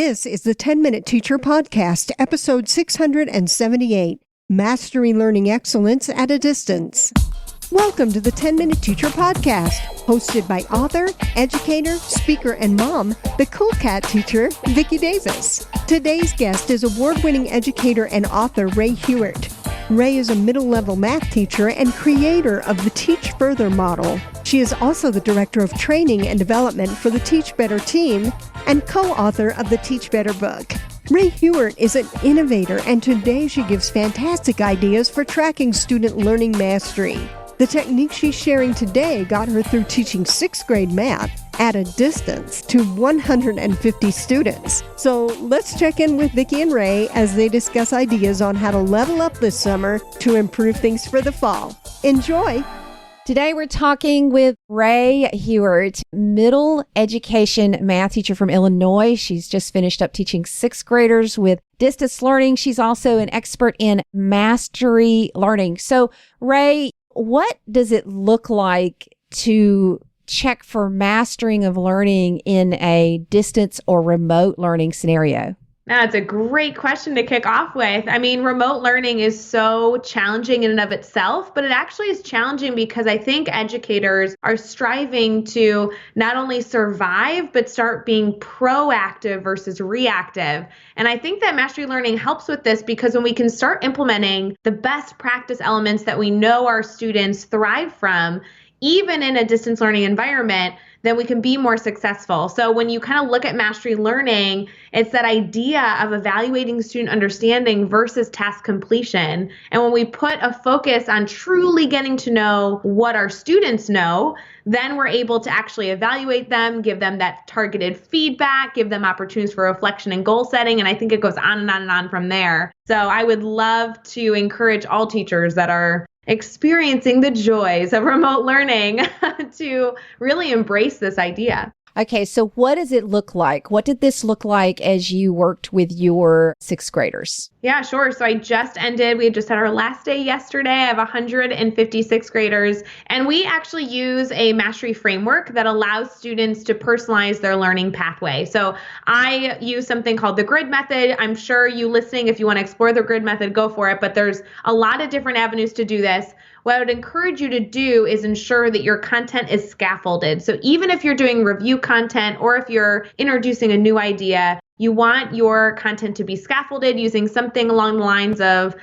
This is the 10-Minute Teacher Podcast, episode 678, Mastering Learning Excellence at a Distance. Welcome to the 10-Minute Teacher Podcast, hosted by author, educator, speaker, and mom, the Cool Cat teacher, Vicki Davis. Today's guest is award-winning educator and author Rae Hughart. Rae is a middle-level math teacher and creator of the Teach Further model. She is also the Director of Training and Development for the Teach Better team and co-author of the Teach Better book. Rae Hughart is an innovator, and today she gives fantastic ideas for tracking student learning mastery. The technique she's sharing today got her through teaching 6th grade math at a distance to 150 students. So let's check in with Vicki and Rae as they discuss ideas on how to level up this summer to improve things for the fall. Enjoy! Today we're talking with Rae Hughart, middle education math teacher from Illinois. She's just finished up teaching 6th graders with distance learning. She's also an expert in mastery learning. So Rae, what does it look like to check for mastering of learning in a distance or remote learning scenario? That's a great question to kick off with. I mean, remote learning is so challenging in and of itself, but it actually is challenging because I think educators are striving to not only survive, but start being proactive versus reactive. And I think that mastery learning helps with this because when we can start implementing the best practice elements that we know our students thrive from, even in a distance learning environment, then we can be more successful. So when you kind of look at mastery learning, it's that idea of evaluating student understanding versus task completion. And when we put a focus on truly getting to know what our students know, then we're able to actually evaluate them, give them that targeted feedback, give them opportunities for reflection and goal setting. And I think it goes on and on and on from there. So I would love to encourage all teachers that are experiencing the joys of remote learning to really embrace this idea. Okay, so what does it look like? What did this look like as you worked with your 6th graders? Yeah, sure. So we just had our last day yesterday. I have 150 6th graders, and we actually use a mastery framework that allows students to personalize their learning pathway. So I use something called the grid method. I'm sure you listening, if you want to explore the grid method, go for it, but there's a lot of different avenues to do this. What I would encourage you to do is ensure that your content is scaffolded. So even if you're doing review content or if you're introducing a new idea, you want your content to be scaffolded using something along the lines of,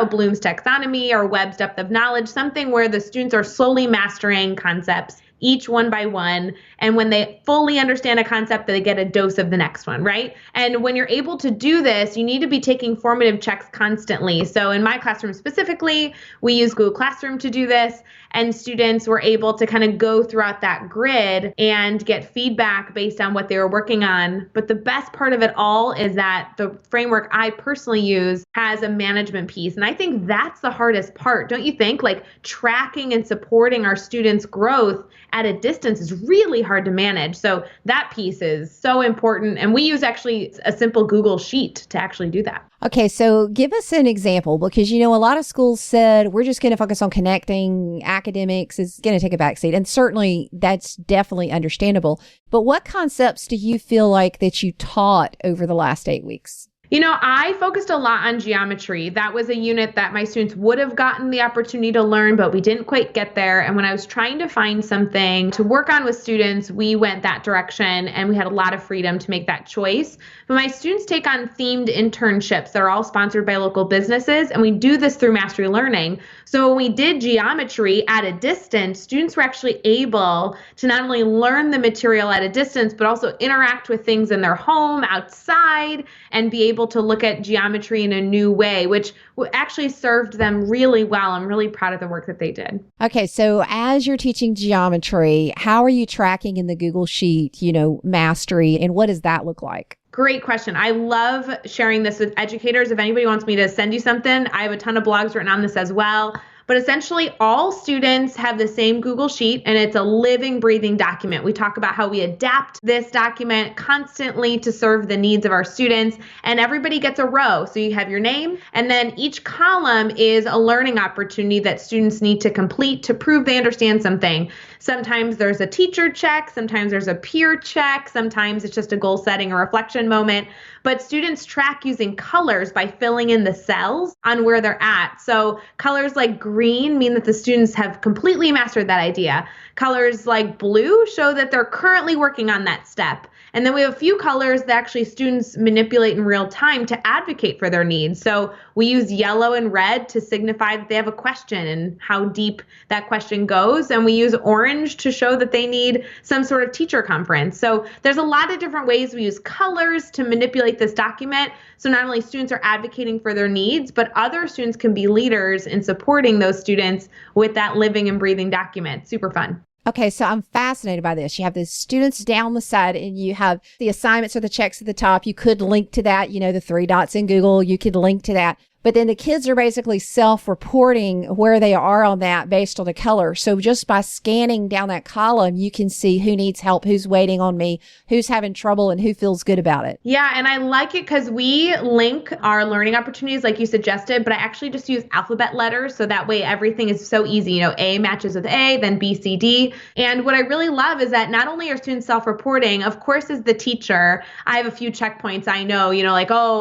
Bloom's taxonomy or Webb's depth of knowledge, something where the students are slowly mastering concepts, each one by one. And when they fully understand a concept, they get a dose of the next one, right? And when you're able to do this, you need to be taking formative checks constantly. So in my classroom specifically, we use Google Classroom to do this. And students were able to kind of go throughout that grid and get feedback based on what they were working on. But the best part of it all is that the framework I personally use has a management piece. And I think that's the hardest part, don't you think? Like tracking and supporting our students' growth at a distance is really hard to manage. So that piece is so important. And we use actually a simple Google Sheet to actually do that. Okay, so give us an example because, a lot of schools said we're just going to focus on connecting. Academics is going to take a backseat. And certainly that's definitely understandable. But what concepts do you feel like that you taught over the last 8 weeks? I focused a lot on geometry. That was a unit that my students would have gotten the opportunity to learn, but we didn't quite get there. And when I was trying to find something to work on with students, we went that direction and we had a lot of freedom to make that choice. But my students take on themed internships. They're all sponsored by local businesses, and we do this through mastery learning. So when we did geometry at a distance, students were actually able to not only learn the material at a distance, but also interact with things in their home, outside, and be able to look at geometry in a new way, which actually served them really well. I'm really proud of the work that they did. Okay, so as you're teaching geometry, how are you tracking in the Google Sheet, mastery, and what does that look like? Great question. I love sharing this with educators. If anybody wants me to send you something, I have a ton of blogs written on this as well. But but essentially all students have the same Google Sheet, and it's a living, breathing document. We talk about how we adapt this document constantly to serve the needs of our students, and everybody gets a row. So you have your name, and then each column is a learning opportunity that students need to complete to prove they understand something. Sometimes there's a teacher check, sometimes there's a peer check, sometimes it's just a goal setting or reflection moment. But students track using colors by filling in the cells on where they're at. So colors like green mean that the students have completely mastered that idea. Colors like blue show that they're currently working on that step. And then we have a few colors that actually students manipulate in real time to advocate for their needs. So we use yellow and red to signify that they have a question and how deep that question goes. And we use orange to show that they need some sort of teacher conference. So there's a lot of different ways we use colors to manipulate this document. So not only students are advocating for their needs, but other students can be leaders in supporting those students with that living and breathing document. Super fun. Okay, so I'm fascinated by this. You have the students down the side and you have the assignments or the checks at the top. You could link to that, the 3 dots in Google, you could link to that. But then the kids are basically self-reporting where they are on that based on the color. So just by scanning down that column, you can see who needs help, who's waiting on me, who's having trouble, and who feels good about it. Yeah, and I like it because we link our learning opportunities like you suggested, but I actually just use alphabet letters. So that way everything is so easy. A matches with A, then B, C, D. And what I really love is that not only are students self-reporting, of course, as the teacher, I have a few checkpoints I know,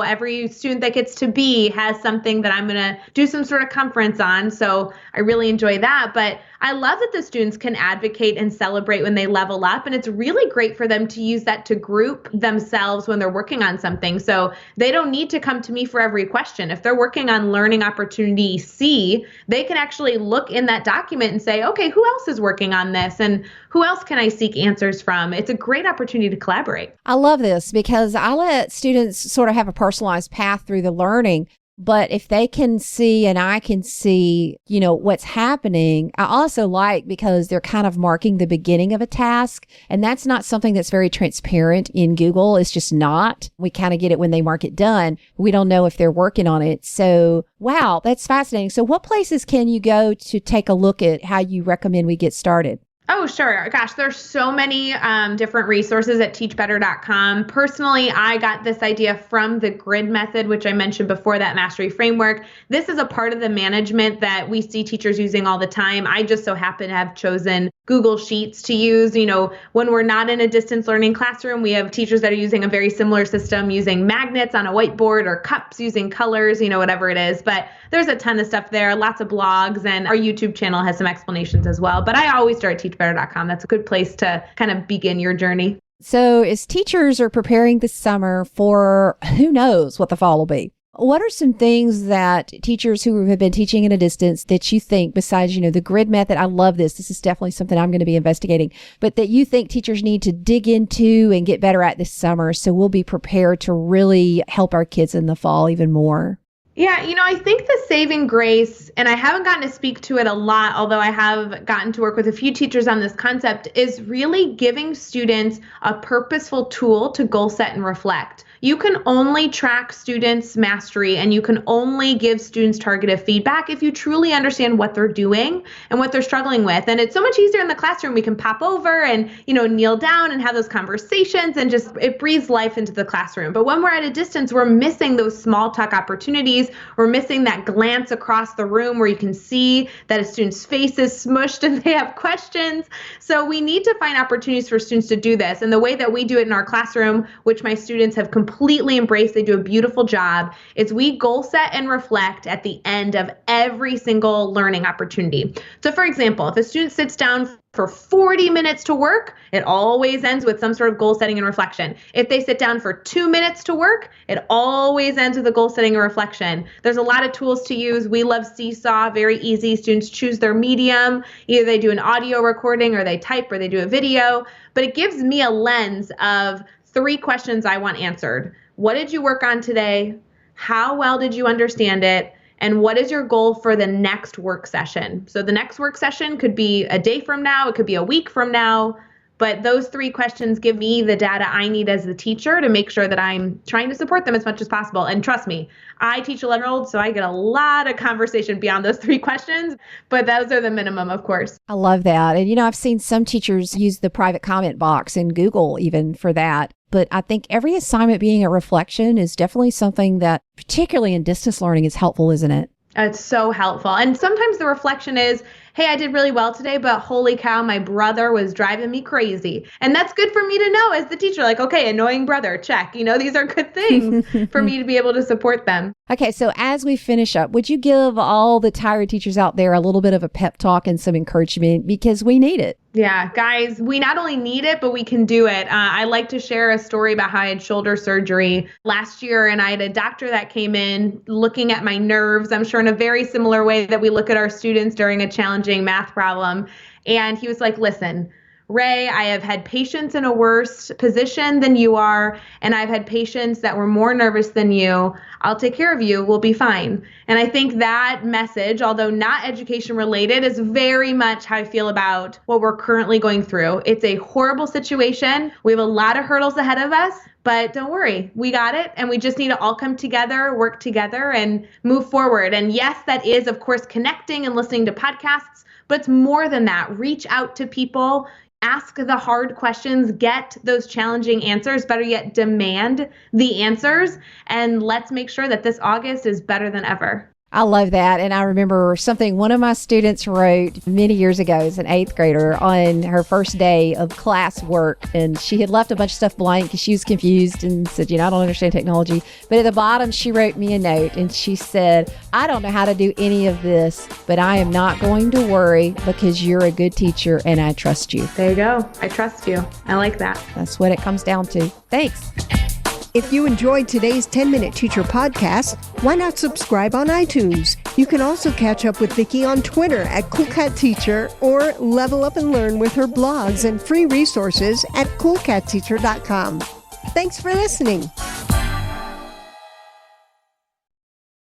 every student that gets to B has something that I'm going to do some sort of conference on. So I really enjoy that. But I love that the students can advocate and celebrate when they level up. And it's really great for them to use that to group themselves when they're working on something. So they don't need to come to me for every question. If they're working on learning opportunity C, they can actually look in that document and say, okay, who else is working on this? And who else can I seek answers from? It's a great opportunity to collaborate. I love this because I let students sort of have a personalized path through the learning. But if they can see and I can see, what's happening, I also like because they're kind of marking the beginning of a task. And that's not something that's very transparent in Google. It's just not. We kind of get it when they mark it done. We don't know if they're working on it. So, wow, that's fascinating. So what places can you go to take a look at how you recommend we get started? Oh, sure. Gosh, there's so many different resources at teachbetter.com. Personally, I got this idea from the grid method, which I mentioned before, that mastery framework. This is a part of the management that we see teachers using all the time. I just so happen to have chosen Google Sheets to use. When we're not in a distance learning classroom, we have teachers that are using a very similar system, using magnets on a whiteboard or cups using colors, whatever it is. But there's a ton of stuff there, lots of blogs, and our YouTube channel has some explanations as well. But I always start at teachbetter.com. That's a good place to kind of begin your journey. So as teachers are preparing this summer for who knows what the fall will be, what are some things that teachers who have been teaching at a distance that you think, besides, the grid method, I love this. This is definitely something I'm going to be investigating, but that you think teachers need to dig into and get better at this summer so we'll be prepared to really help our kids in the fall even more? Yeah, I think the saving grace, and I haven't gotten to speak to it a lot, although I have gotten to work with a few teachers on this concept, is really giving students a purposeful tool to goal set and reflect. You can only track students' mastery and you can only give students targeted feedback if you truly understand what they're doing and what they're struggling with. And it's so much easier in the classroom. We can pop over and, kneel down and have those conversations and just, it breathes life into the classroom. But when we're at a distance, we're missing those small talk opportunities. We're missing that glance across the room where you can see that a student's face is smushed and they have questions. So we need to find opportunities for students to do this. And the way that we do it in our classroom, which my students have completely embraced, they do a beautiful job, is we goal set and reflect at the end of every single learning opportunity. So for example, if a student sits down for 40 minutes to work, it always ends with some sort of goal setting and reflection. If they sit down for 2 minutes to work, it always ends with a goal setting and reflection. There's a lot of tools to use. We love Seesaw, very easy. Students choose their medium. Either they do an audio recording or they type or they do a video, but it gives me a lens of 3 questions I want answered. What did you work on today? How well did you understand it? And what is your goal for the next work session? So the next work session could be a day from now. It could be a week from now. But those 3 questions give me the data I need as the teacher to make sure that I'm trying to support them as much as possible. And trust me, I teach 11-year-olds, so I get a lot of conversation beyond those 3 questions, but those are the minimum, of course. I love that. And, I've seen some teachers use the private comment box in Google even for that. But I think every assignment being a reflection is definitely something that, particularly in distance learning, is helpful, isn't it? It's so helpful. And sometimes the reflection is, hey, I did really well today, but holy cow, my brother was driving me crazy. And that's good for me to know as the teacher, like, okay, annoying brother, check. These are good things for me to be able to support them. Okay, so as we finish up, would you give all the tired teachers out there a little bit of a pep talk and some encouragement, because we need it? Yeah, guys, we not only need it, but we can do it. I like to share a story about how I had shoulder surgery last year, and I had a doctor that came in looking at my nerves, I'm sure in a very similar way that we look at our students during a challenging math problem. And he was like, listen, Rae, I have had patients in a worse position than you are, and I've had patients that were more nervous than you. I'll take care of you. We'll be fine. And I think that message, although not education related, is very much how I feel about what we're currently going through. It's a horrible situation. We have a lot of hurdles ahead of us, but don't worry, we got it. And we just need to all come together, work together, and move forward. And yes, that is, of course, connecting and listening to podcasts, but it's more than that. Reach out to people. Ask the hard questions, get those challenging answers, better yet, demand the answers, and let's make sure that this August is better than ever. I love that. And I remember something one of my students wrote many years ago as an 8th grader on her first day of class work. And she had left a bunch of stuff blank because she was confused and said, I don't understand technology. But at the bottom, she wrote me a note and she said, I don't know how to do any of this, but I am not going to worry because you're a good teacher and I trust you. There you go. I trust you. I like that. That's what it comes down to. Thanks. If you enjoyed today's 10-Minute Teacher podcast, why not subscribe on iTunes? You can also catch up with Vicki on Twitter at CoolCatTeacher or level up and learn with her blogs and free resources at CoolCatTeacher.com. Thanks for listening.